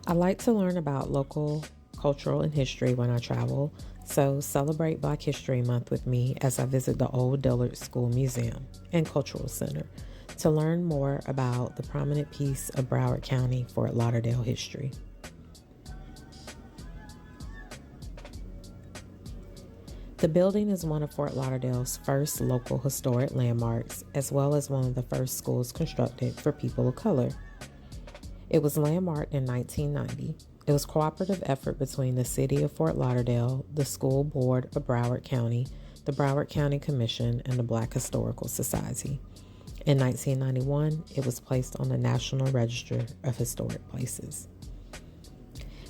I like to learn about local cultural and history when I travel, so celebrate Black History Month with me as I visit the Old Dillard School Museum and Cultural Center to learn more about the prominent piece of Broward County Fort Lauderdale history. The building is one of Fort Lauderdale's first local historic landmarks, as well as one of the first schools constructed for people of color. It was landmarked in 1990. It was a cooperative effort between the City of Fort Lauderdale, the School Board of Broward County, the Broward County Commission, and the Black Historical Society. In 1991, it was placed on the National Register of Historic Places.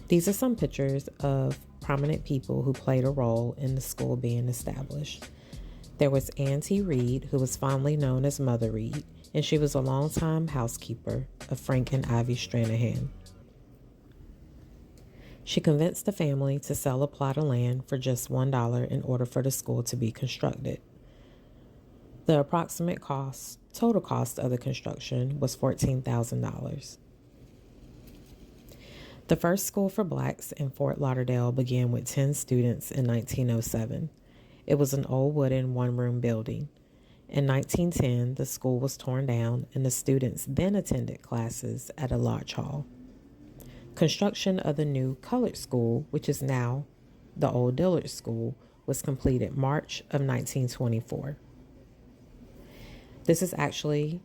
These are some pictures of prominent people who played a role in the school being established. There was Auntie Reed, who was fondly known as Mother Reed, and she was a longtime housekeeper of Frank and Ivy Stranahan. She convinced the family to sell a plot of land for just $1 in order for the school to be constructed. The approximate total cost of the construction was $14,000. The first school for blacks in Fort Lauderdale began with 10 students in 1907. It was an old wooden one-room building. In 1910, the school was torn down and the students then attended classes at a large hall. Construction of the new colored school, which is now the Old Dillard School, was completed March of 1924. This is actually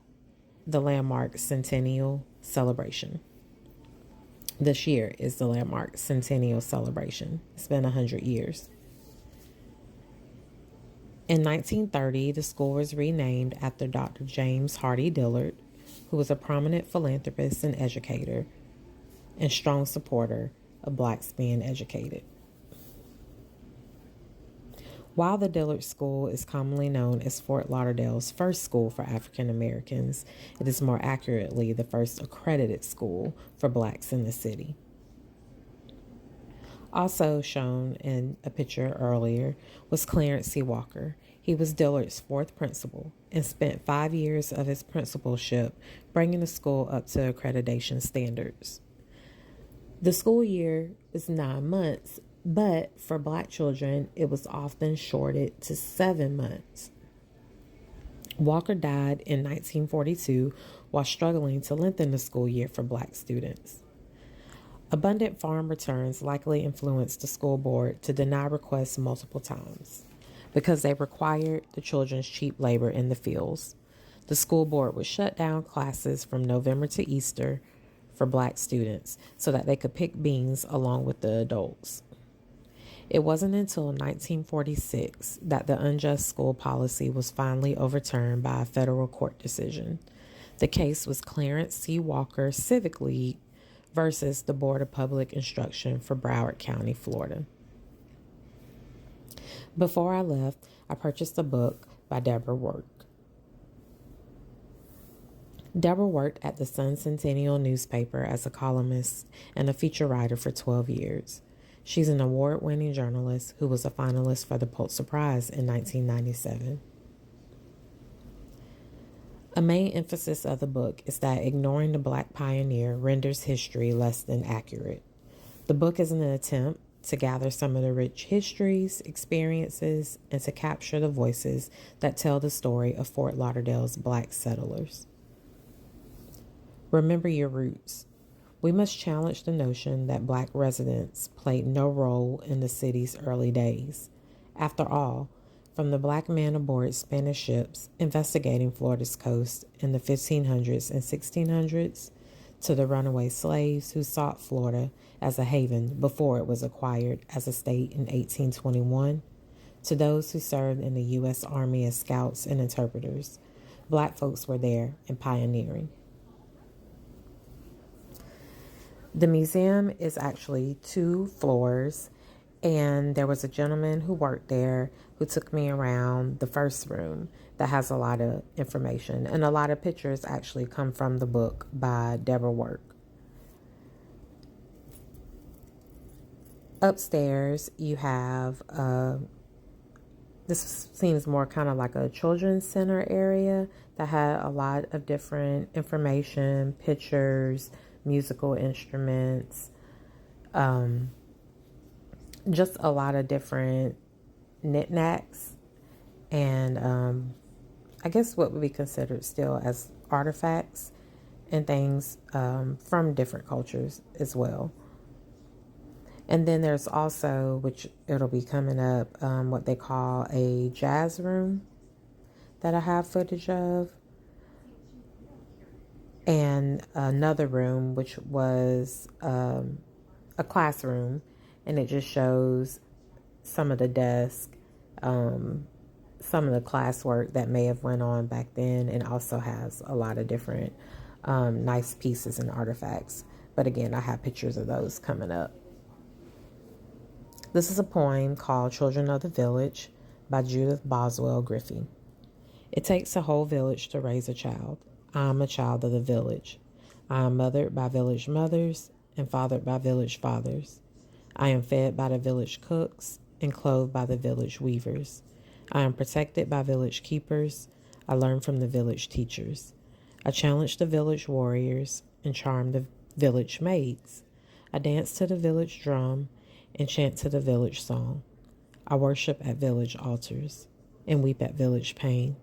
the landmark centennial celebration. This year is the landmark centennial celebration. It's been 100 years. In 1930, the school was renamed after Dr. James Hardy Dillard, who was a prominent philanthropist and educator and strong supporter of blacks being educated. While the Dillard School is commonly known as Fort Lauderdale's first school for African Americans, it is more accurately the first accredited school for blacks in the city. Also shown in a picture earlier was Clarence C. Walker. He was Dillard's fourth principal and spent 5 years of his principalship bringing the school up to accreditation standards. The school year is 9 months, but for black children, it was often shorted to 7 months. Walker died in 1942 while struggling to lengthen the school year for black students. Abundant farm returns likely influenced the school board to deny requests multiple times because they required the children's cheap labor in the fields. The school board would shut down classes from November to Easter for black students so that they could pick beans along with the adults. It wasn't until 1946 that the unjust school policy was finally overturned by a federal court decision. The case was Clarence C. Walker Civic League versus the Board of Public Instruction for Broward County, Florida. Before I left, I purchased a book by Deborah Work. Deborah worked at the Sun Centennial newspaper as a columnist and a feature writer for 12 years. She's an award-winning journalist who was a finalist for the Pulitzer Prize in 1997. A main emphasis of the book is that ignoring the black pioneer renders history less than accurate. The book is an attempt to gather some of the rich histories, experiences, and to capture the voices that tell the story of Fort Lauderdale's black settlers. Remember your roots. We must challenge the notion that black residents played no role in the city's early days. After all, from the black man aboard Spanish ships investigating Florida's coast in the 1500s and 1600s, to the runaway slaves who sought Florida as a haven before it was acquired as a state in 1821, to those who served in the U.S. Army as scouts and interpreters, black folks were there and pioneering. The museum is actually 2 floors, and there was a gentleman who worked there who took me around the first room that has a lot of information, and a lot of pictures actually come from the book by Deborah Work. Upstairs, you have, this seems more kind of like a children's center area that had a lot of different information, pictures, musical instruments, Um, just a lot of different knickknacks and I guess what would be considered still as artifacts and things from different cultures as well. And then there's also, which it'll be coming up, what they call a jazz room that I have footage of, and another room which was a classroom, and it just shows some of the desk, um, some of the classwork that may have went on back then, and also has a lot of different nice pieces and artifacts. But again, I have pictures of those coming up. This is a poem called Children of the Village by Judith Boswell Griffey. It takes a whole village to raise a child. I am a child of the village. I am mothered by village mothers and fathered by village fathers. I am fed by the village cooks and clothed by the village weavers. I am protected by village keepers. I learn from the village teachers. I challenge the village warriors and charm the village maids. I dance to the village drum and chant to the village song. I worship at village altars and weep at village pain.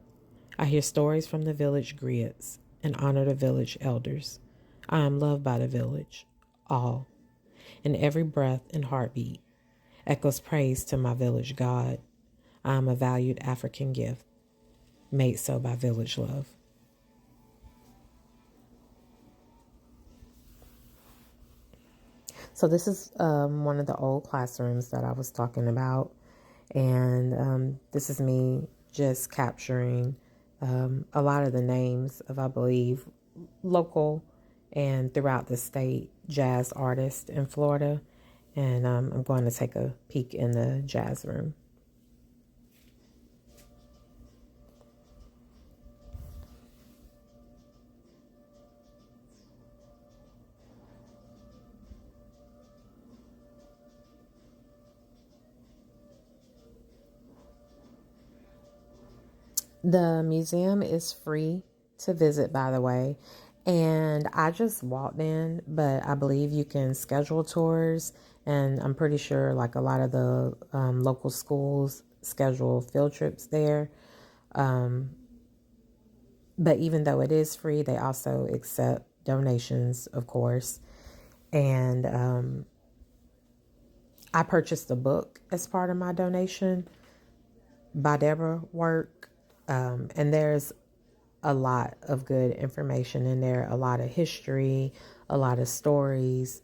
I hear stories from the village griots and honor the village elders. I am loved by the village, all. And every breath and heartbeat echoes praise to my village God. I am a valued African gift, made so by village love. So this is one of the old classrooms that I was talking about. And this is me just capturing a lot of the names of, I believe, local and throughout the state jazz artists in Florida. And I'm going to take a peek in the jazz room. The museum is free to visit, by the way. And I just walked in, but I believe you can schedule tours. And I'm pretty sure like a lot of the local schools schedule field trips there. Um, but even though it is free, they also accept donations, of course. And I purchased a book as part of my donation by Deborah work. And there's a lot of good information in there, a lot of history, a lot of stories,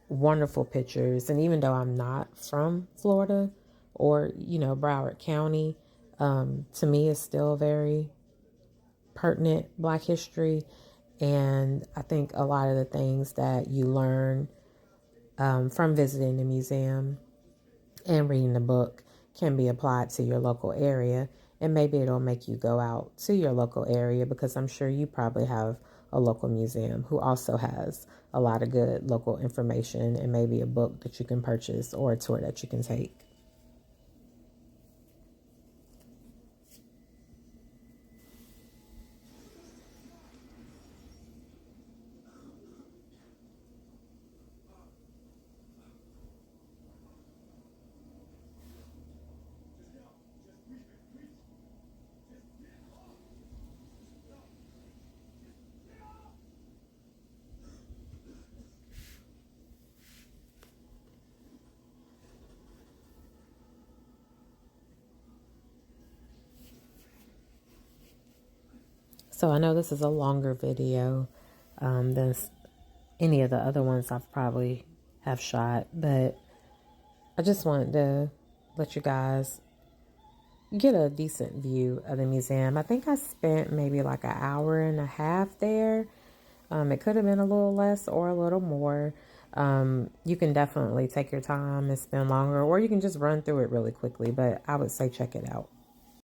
wonderful pictures. And even though I'm not from Florida or, Broward County, to me it's still very pertinent Black history. And I think a lot of the things that you learn from visiting the museum and reading the book can be applied to your local area. And maybe it'll make you go out to your local area, because I'm sure you probably have a local museum who also has a lot of good local information, and maybe a book that you can purchase or a tour that you can take. So I know this is a longer video than any of the other ones I've probably have shot, but I just wanted to let you guys get a decent view of the museum. I think I spent maybe like an hour and a half there. It could have been a little less or a little more. You can definitely take your time and spend longer, or you can just run through it really quickly, but I would say check it out.